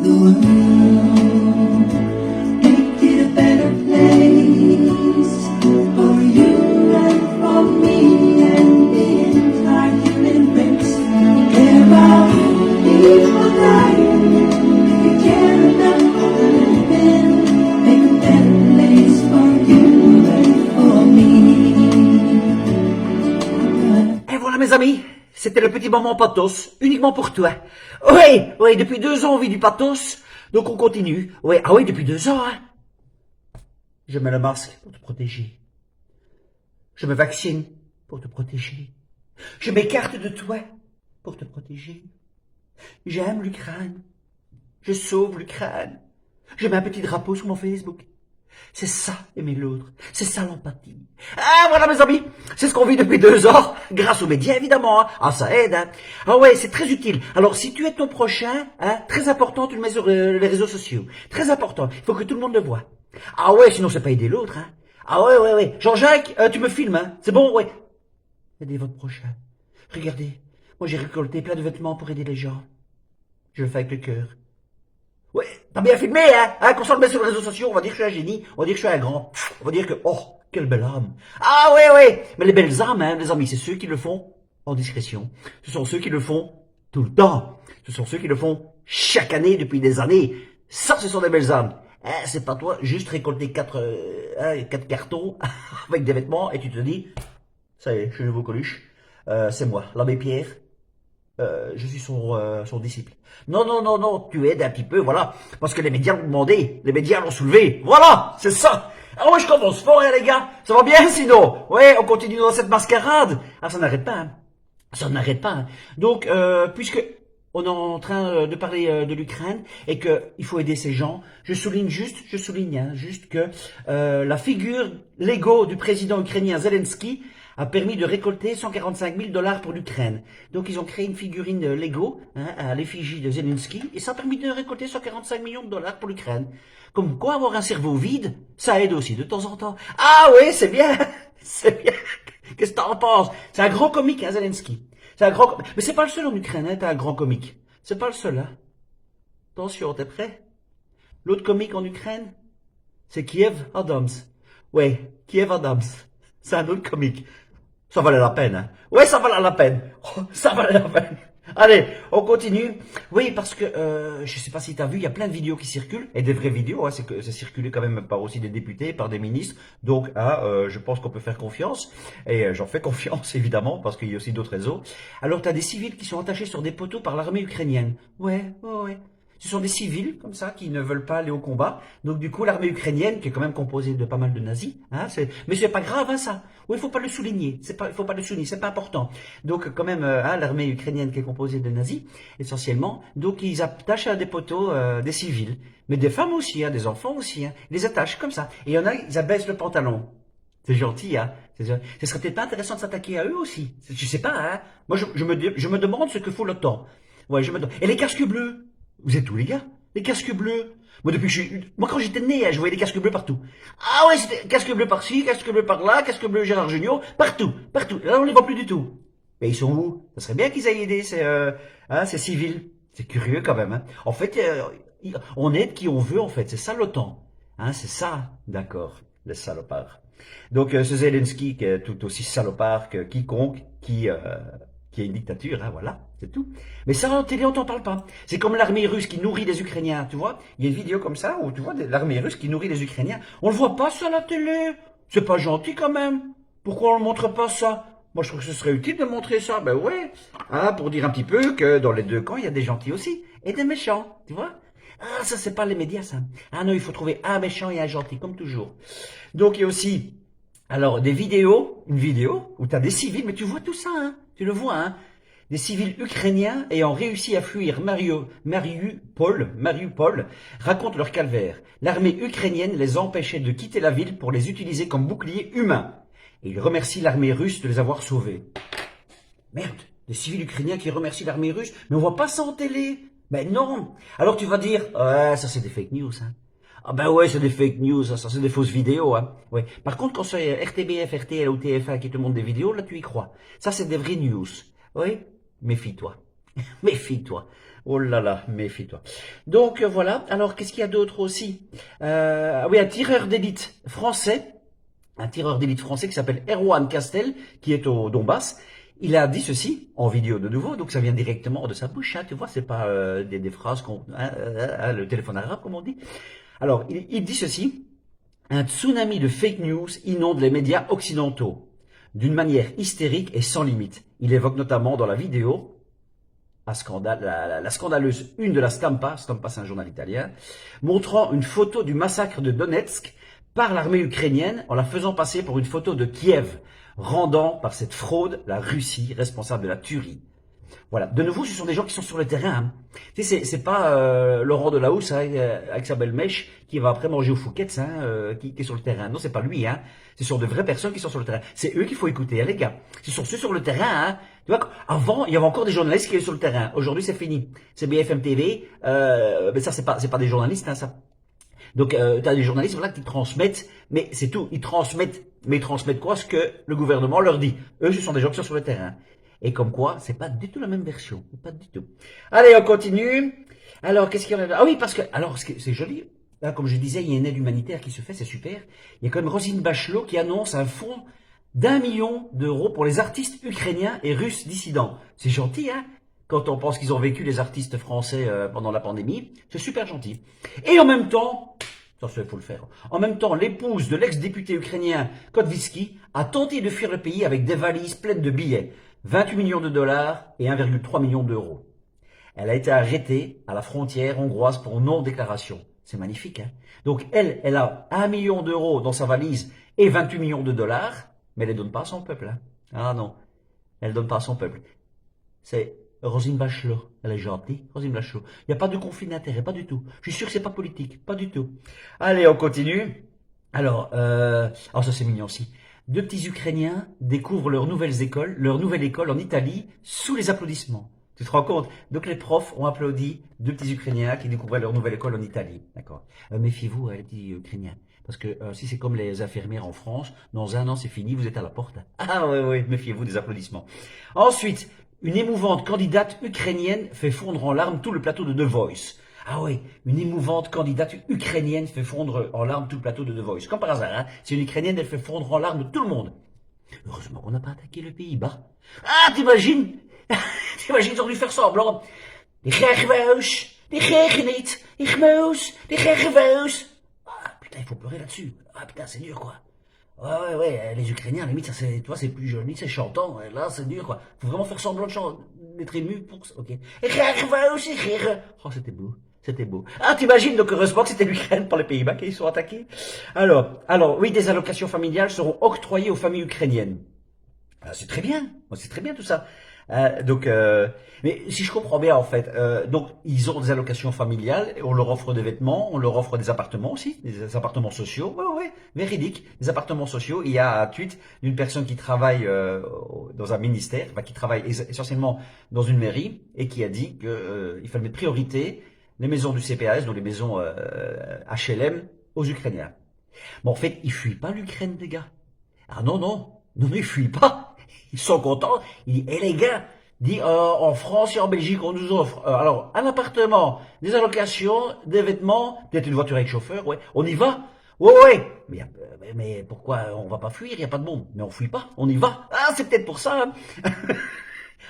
world, make it a better place for you and for me and the entire human race. There are people dying, we care enough for the living, make a better place for you and for me. Et voilà mes amis, c'était le petit moment pathos, uniquement pour toi. Oui, depuis 2 ans on vit du pathos, donc on continue. Oui, depuis 2 ans, hein. Je mets le masque pour te protéger. Je me vaccine pour te protéger. Je m'écarte de toi pour te protéger. J'aime l'Ukraine. Je sauve l'Ukraine. Je mets un petit drapeau sur mon Facebook. C'est ça, aimer l'autre. C'est ça, l'empathie. Ah, voilà, mes amis. C'est ce qu'on vit depuis 2 ans. Grâce aux médias, évidemment. Hein. Ah, ça aide. Hein. Ah ouais, c'est très utile. Alors, si tu es ton prochain, hein, très important, tu le mets sur les réseaux sociaux. Très important. Il faut que tout le monde le voit. Ah ouais, sinon, c'est pas aider l'autre. Hein. Ah ouais. Jean-Jacques, tu me filmes, hein. C'est bon, ouais. Aidez votre prochain. Regardez. Moi, j'ai récolté plein de vêtements pour aider les gens. Je le fais avec le cœur. Ouais, t'as bien filmé, hein, qu'on s'en le met sur les réseaux sociaux, on va dire que je suis un génie, on va dire que je suis un grand, on va dire que, oh, quelle belle âme. Ah ouais, mais les belles âmes, hein, les amis, c'est ceux qui le font en discrétion. Ce sont ceux qui le font tout le temps. Ce sont ceux qui le font chaque année, depuis des années. Ça, ce sont des belles âmes. Hein, c'est pas toi, juste récolter 4 cartons avec des vêtements et tu te dis, ça y est, je suis nouveau Coluche, c'est moi, l'abbé Pierre. Je suis son disciple. Non, tu aides un petit peu, voilà. Parce que les médias l'ont demandé, les médias l'ont soulevé. Voilà, c'est ça. Ah ouais, je commence fort, hein, les gars. Ça va bien, sinon. Ouais, on continue dans cette mascarade. Ah, ça n'arrête pas, hein. Ça n'arrête pas. Hein. Donc, puisque on est en train de parler de l'Ukraine et que il faut aider ces gens, je souligne juste que la figure Lego du président ukrainien Zelensky a permis de récolter 145 000 $ pour l'Ukraine. Donc ils ont créé une figurine Lego à l'effigie de Zelensky et ça a permis de récolter 145 millions de dollars pour l'Ukraine. Comme quoi avoir un cerveau vide, ça aide aussi de temps en temps. Ah oui, c'est bien, c'est bien. Qu'est-ce que t'en penses? C'est un grand comique, hein, Zelensky. C'est un grand, mais c'est pas le seul en Ukraine, hein, t'as un grand comique. C'est pas le seul, hein. Attention, t'es prêt? L'autre comique en Ukraine, c'est Kiev Adams. Ouais, Kiev Adams. C'est un autre comique. Ça valait la peine, hein. Ouais, ça valait la peine. Oh, ça valait la peine. Allez, on continue. Oui, parce que, je sais pas si t'as vu, il y a plein de vidéos qui circulent, et des vraies vidéos, hein, c'est que c'est circulé quand même par aussi des députés, par des ministres, donc, je pense qu'on peut faire confiance, et j'en fais confiance, évidemment, parce qu'il y a aussi d'autres réseaux. Alors, t'as des civils qui sont attachés sur des poteaux par l'armée ukrainienne. Ouais. Ce sont des civils, comme ça, qui ne veulent pas aller au combat. Donc, du coup, l'armée ukrainienne, qui est quand même composée de pas mal de nazis, hein, mais c'est pas grave, hein, ça. Oui, il faut pas le souligner. Il faut pas le souligner. C'est pas important. Donc, quand même, l'armée ukrainienne qui est composée de nazis, essentiellement. Donc, ils attachent à des poteaux, des civils. Mais des femmes aussi, hein, des enfants aussi, hein. Ils les attachent comme ça. Et il y en a, ils abaissent le pantalon. C'est gentil, hein. Ce serait peut-être pas intéressant de s'attaquer à eux aussi. Je sais pas, hein. Moi, je me demande ce que faut l'OTAN. Ouais, je me demande. Et les casques bleus? Vous êtes où, les gars? Les casques bleus? Moi, quand j'étais né, je voyais des casques bleus partout. Ah ouais, c'était casque bleu par-ci, casque bleu par-là, casque bleu Gérard Jugnot, partout. Là, on les voit plus du tout. Mais ils sont où? Ça serait bien qu'ils aillent aider ces civils. C'est curieux quand même, hein. En fait, on aide qui on veut, en fait. C'est ça l'OTAN. Hein, c'est ça. D'accord. Les salopards. Donc, ce Zelensky, qui est tout aussi salopard que quiconque qui a une dictature, hein, voilà, c'est tout. Mais ça, en télé, on t'en parle pas. C'est comme l'armée russe qui nourrit les Ukrainiens, tu vois. Il y a une vidéo comme ça où tu vois l'armée russe qui nourrit les Ukrainiens. On le voit pas ça à la télé. C'est pas gentil quand même. Pourquoi on ne montre pas ça? Moi, je trouve que ce serait utile de montrer ça. Ben ouais, hein, pour dire un petit peu que dans les deux camps, il y a des gentils aussi et des méchants, tu vois. Ah, ça, c'est pas les médias, ça. Ah non, il faut trouver un méchant et un gentil, comme toujours. Donc, il y a aussi, alors, une vidéo où tu as des civils, mais tu vois tout ça, hein. Tu le vois, hein. Des civils ukrainiens ayant réussi à fuir Mariupol racontent leur calvaire. L'armée ukrainienne les empêchait de quitter la ville pour les utiliser comme boucliers humains. Et ils remercient l'armée russe de les avoir sauvés. Merde, des civils ukrainiens qui remercient l'armée russe, mais on voit pas ça en télé. Ben non. Alors tu vas dire, ouais, ça c'est des fake news, hein. Ah ben ouais, c'est des fake news, ça c'est des fausses vidéos, hein. Ouais. Par contre, quand c'est RTBF, RTL ou TF1 qui te montrent des vidéos, là tu y crois. Ça c'est des vraies news. Oui. Méfie-toi. Méfie-toi. Oh là là, méfie-toi. Donc voilà, alors qu'est-ce qu'il y a d'autre aussi? Oui, un tireur d'élite français qui s'appelle Erwan Castel, qui est au Donbass. Il a dit ceci, en vidéo de nouveau, donc ça vient directement de sa bouche, hein, tu vois, c'est pas des phrases, le téléphone arabe comme on dit. Alors, il dit ceci, un tsunami de fake news inonde les médias occidentaux, d'une manière hystérique et sans limite. Il évoque notamment dans la vidéo la scandaleuse une de la Stampa c'est un journal italien, montrant une photo du massacre de Donetsk par l'armée ukrainienne en la faisant passer pour une photo de Kiev, rendant par cette fraude la Russie responsable de la tuerie. Voilà. De nouveau, ce sont des gens qui sont sur le terrain. Hein. Tu sais, c'est pas Laurent Delahousse hein, avec sa belle mèche qui va après manger au Fouquet's hein, qui est sur le terrain. Non, c'est pas lui. Hein. Ce sont de vraies personnes qui sont sur le terrain. C'est eux qu'il faut écouter, hein, les gars. Ce sont ceux sur le terrain. Hein. Tu vois, avant, il y avait encore des journalistes qui étaient sur le terrain. Aujourd'hui, c'est fini. C'est BFM TV. Mais ça, c'est pas des journalistes. Hein, ça. Donc, tu as des journalistes voilà, qui transmettent, mais c'est tout. Ils transmettent quoi? Ce que le gouvernement leur dit. Eux, ce sont des gens qui sont sur le terrain. Et comme quoi, c'est pas du tout la même version. Pas du tout. Allez, on continue. Alors, qu'est-ce qu'il y en a? Ah oui, parce que, alors, c'est joli. Là, comme je disais, il y a une aide humanitaire qui se fait, c'est super. Il y a quand même Roselyne Bachelot qui annonce un fonds d'1 million d'euros pour les artistes ukrainiens et russes dissidents. C'est gentil, hein? Quand on pense qu'ils ont vécu les artistes français pendant la pandémie. C'est super gentil. Et en même temps, ça, il faut le faire. En même temps, l'épouse de l'ex-député ukrainien Kotvitsky a tenté de fuir le pays avec des valises pleines de billets. 28 millions de dollars et 1,3 million d'euros. Elle a été arrêtée à la frontière hongroise pour non-déclaration. C'est magnifique, hein? Donc, elle a 1 million d'euros dans sa valise et 28 millions de dollars, mais elle ne les donne pas à son peuple, hein? Ah non, elle ne donne pas à son peuple. C'est Roselyne Bachelot. Elle est gentille, Roselyne Bachelot. Il n'y a pas de conflit d'intérêt, pas du tout. Je suis sûr que c'est pas politique, pas du tout. Allez, on continue. Alors ça c'est mignon aussi. Deux petits Ukrainiens découvrent leur nouvelle école en Italie sous les applaudissements. Tu te rends compte? Donc les profs ont applaudi deux petits Ukrainiens qui découvraient leur nouvelle école en Italie. D'accord. Méfiez-vous, les petits Ukrainiens. Parce que si c'est comme les infirmières en France, dans 1 an c'est fini, vous êtes à la porte. Ah oui, méfiez-vous des applaudissements. Ensuite, une émouvante candidate ukrainienne fait fondre en larmes tout le plateau de The Voice. Ah oui, une émouvante candidate ukrainienne fait fondre en larmes tout le plateau de The Voice. Comme par hasard, hein, c'est une Ukrainienne, elle fait fondre en larmes tout le monde. Heureusement qu'on n'a pas attaqué le Pays-Bas. Ah, t'imagines? T'imagines, ils ont dû faire semblant. Die gergeweus, die gergeniet, die gmeus, die gergeweus. Ah, putain, il faut pleurer là-dessus. Ah, putain, c'est dur, quoi. Ouais, les Ukrainiens, à la limite, ça c'est, toi, c'est plus joli, c'est chantant, là, c'est dur, quoi. Faut vraiment faire semblant d'être ému pour ça, ok. Oh, c'était beau. C'était beau. Ah, t'imagines, donc heureusement que c'était l'Ukraine par les Pays-Bas qui sont attaqués. Alors, oui, des allocations familiales seront octroyées aux familles ukrainiennes. Ah, c'est très bien. C'est très bien tout ça. Mais si je comprends bien en fait, donc ils ont des allocations familiales, on leur offre des vêtements, on leur offre des appartements aussi, des appartements sociaux, ouais, véridique, des appartements sociaux. Il y a un tweet d'une personne qui travaille dans un ministère, qui travaille essentiellement dans une mairie et qui a dit que il fallait mettre priorité les maisons du CPAS, donc les maisons HLM, aux Ukrainiens. Bon, en fait, ils fuient pas l'Ukraine, les gars. Ah non, ils fuient pas. Ils sont contents. Il dit, les gars, en France et en Belgique, on nous offre alors un appartement, des allocations, des vêtements, peut-être une voiture avec chauffeur, ouais. On y va? Ouais. Mais pourquoi on va pas fuir? Il n'y a pas de bombe. Mais on fuit pas, on y va. Ah, c'est peut-être pour ça. Hein.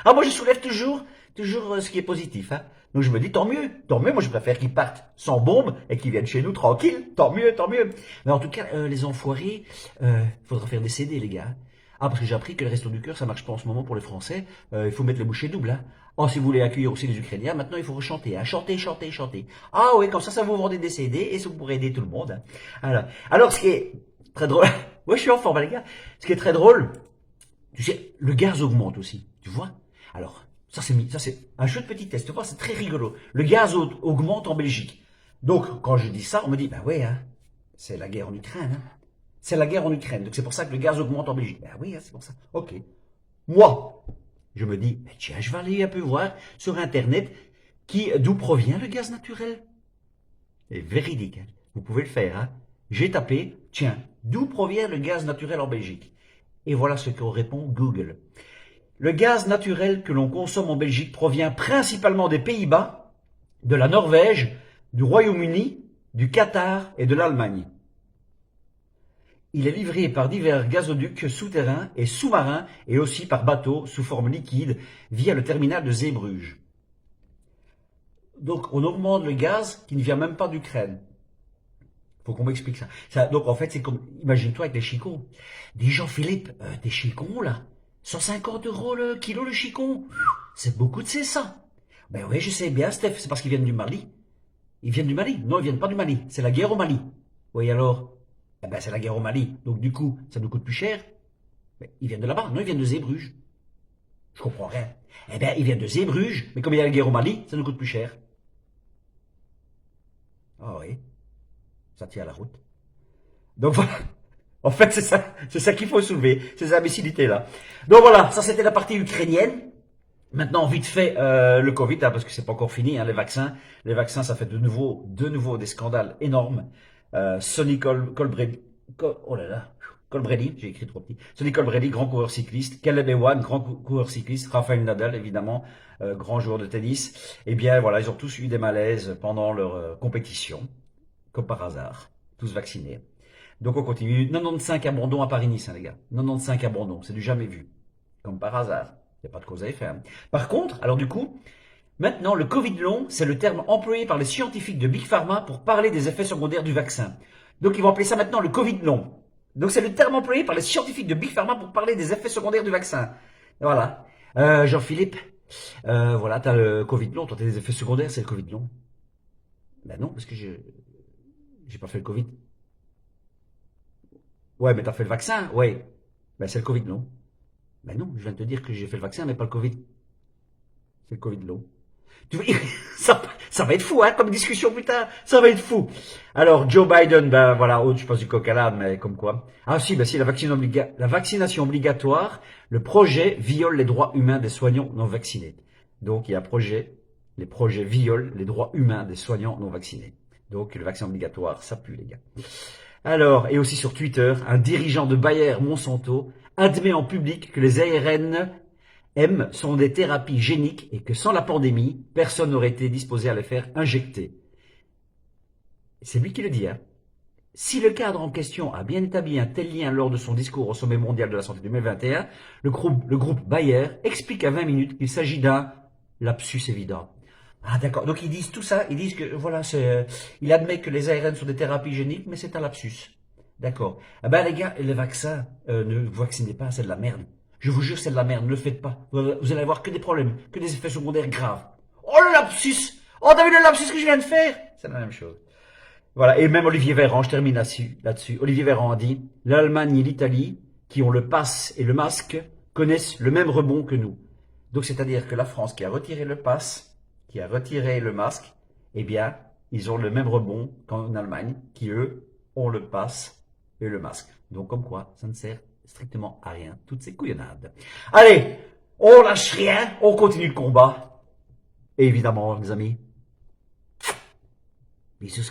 Ah, moi je soulève toujours ce qui est positif. Hein. Donc je me dis tant mieux. Moi je préfère qu'ils partent sans bombe et qu'ils viennent chez nous tranquilles. Tant mieux. Mais en tout cas, les enfoirés, faudra faire des CD, les gars. Ah, parce que j'ai appris que le Resto du Cœur, ça marche pas en ce moment pour les Français. Il faut mettre les bouchées doubles. Hein. Oh, si vous voulez accueillir aussi les Ukrainiens, maintenant il faut rechanter. Hein. Chanter. Ah oui, comme ça vous vendez des CD et ça vous pourrez aider tout le monde. Hein. Alors, ce qui est très drôle... Ouais, je suis en forme, les gars. Ce qui est très drôle, tu sais, le gaz augmente aussi. Tu vois? Alors, ça c'est un jeu de petit test. Tu vois, c'est très rigolo. Le gaz augmente en Belgique. Donc, quand je dis ça, on me dit, ouais, hein, c'est la guerre en Ukraine. Hein. C'est la guerre en Ukraine. Donc c'est pour ça que le gaz augmente en Belgique. Ben oui, c'est pour ça. Ok. Moi, je me dis, tiens, je vais aller un peu voir sur Internet d'où provient le gaz naturel. C'est véridique. Hein. Vous pouvez le faire. Hein. J'ai tapé, tiens, d'où provient le gaz naturel en Belgique? Et voilà ce qu'on répond Google. Le gaz naturel que l'on consomme en Belgique provient principalement des Pays-Bas, de la Norvège, du Royaume-Uni, du Qatar et de l'Allemagne. Il est livré par divers gazoducs souterrains et sous-marins et aussi par bateau sous forme liquide via le terminal de Zeebrugge. Donc on augmente le gaz qui ne vient même pas d'Ukraine. Faut qu'on m'explique ça. Donc en fait c'est comme, imagine-toi avec les chicots. Des Jean-Philippe, des chicons là, 150 € le kilo le chicon. C'est beaucoup de c'est ça. Ben oui je sais bien Steph, c'est parce qu'ils viennent du Mali. Ils viennent du Mali. Non ils viennent pas du Mali, c'est la guerre au Mali. Oui alors? Eh ben, c'est la guerre au Mali. Donc, du coup, ça nous coûte plus cher. Mais ils viennent de là-bas. Non, ils viennent de Zeebrugge. Je comprends rien. Eh ben, ils viennent de Zeebrugge. Mais comme il y a la guerre au Mali, ça nous coûte plus cher. Ah oui. Ça tient la route. Donc, voilà. En fait, c'est ça qu'il faut soulever. Ces imbécilités-là. Donc, voilà. Ça, c'était la partie ukrainienne. Maintenant, vite fait, le Covid, hein, parce que c'est pas encore fini, hein, les vaccins. Les vaccins, ça fait de nouveau des scandales énormes. Sonny Colbrelli, oh là là, Colbrelli, j'ai écrit trop petit. Sonny Colbrelli, grand coureur cycliste. Caleb Ewan, grand coureur cycliste. Rafael Nadal, évidemment, grand joueur de tennis. Eh bien, voilà, ils ont tous eu des malaises pendant leur compétition, comme par hasard, tous vaccinés. Donc on continue. 95 abandons à Paris-Nice, hein, les gars. 95 abandons, c'est du jamais vu, comme par hasard. Il n'y a pas de cause à effet. Hein. Par contre, alors du coup, maintenant, le Covid long, c'est le terme employé par les scientifiques de Big Pharma pour parler des effets secondaires du vaccin. Donc, ils vont appeler ça maintenant le Covid long. Donc, c'est le terme employé par les scientifiques de Big Pharma pour parler des effets secondaires du vaccin. Voilà. Jean-Philippe, voilà, t'as le Covid long, toi t'as des effets secondaires, c'est le Covid long. Ben non, parce que j'ai pas fait le Covid. Ouais, mais t'as fait le vaccin, ouais. Ben c'est le Covid long. Ben non, je viens de te dire que j'ai fait le vaccin, mais pas le Covid. C'est le Covid long. Ça va être fou, hein, comme discussion, putain. Ça va être fou. Alors, Joe Biden, ben voilà, je pense du coq à l'âne, mais comme quoi. Ah si, ben si, la vaccination obligatoire, le projet viole les droits humains des soignants non vaccinés. Donc, il y a les projets violent les droits humains des soignants non vaccinés. Donc, le vaccin obligatoire, ça pue, les gars. Alors, et aussi sur Twitter, un dirigeant de Bayer Monsanto admet en public que les ARN M sont des thérapies géniques et que sans la pandémie, personne n'aurait été disposé à les faire injecter. C'est lui qui le dit. Hein. Si le cadre en question a bien établi un tel lien lors de son discours au sommet mondial de la santé 2021, le groupe Bayer explique à 20 minutes qu'il s'agit d'un lapsus évident. Ah d'accord, donc ils disent tout ça, ils disent que voilà, il admet que les ARN sont des thérapies géniques, mais c'est un lapsus. D'accord. Ah ben les gars, les vaccins, ne vous vaccinez pas, c'est de la merde. Je vous jure, c'est de la merde, ne le faites pas. Vous allez avoir que des problèmes, que des effets secondaires graves. Oh le lapsus! Oh t'as vu le lapsus que je viens de faire? C'est la même chose. Voilà, et même Olivier Véran, je termine là-dessus. Olivier Véran a dit, l'Allemagne et l'Italie, qui ont le pass et le masque, connaissent le même rebond que nous. Donc c'est-à-dire que la France qui a retiré le pass, qui a retiré le masque, eh bien, ils ont le même rebond qu'en Allemagne, qui eux ont le pass et le masque. Donc comme quoi, ça ne sert strictement à rien, toutes ces couillonnades. Allez, on lâche rien, on continue le combat. Et évidemment, les amis, bisous,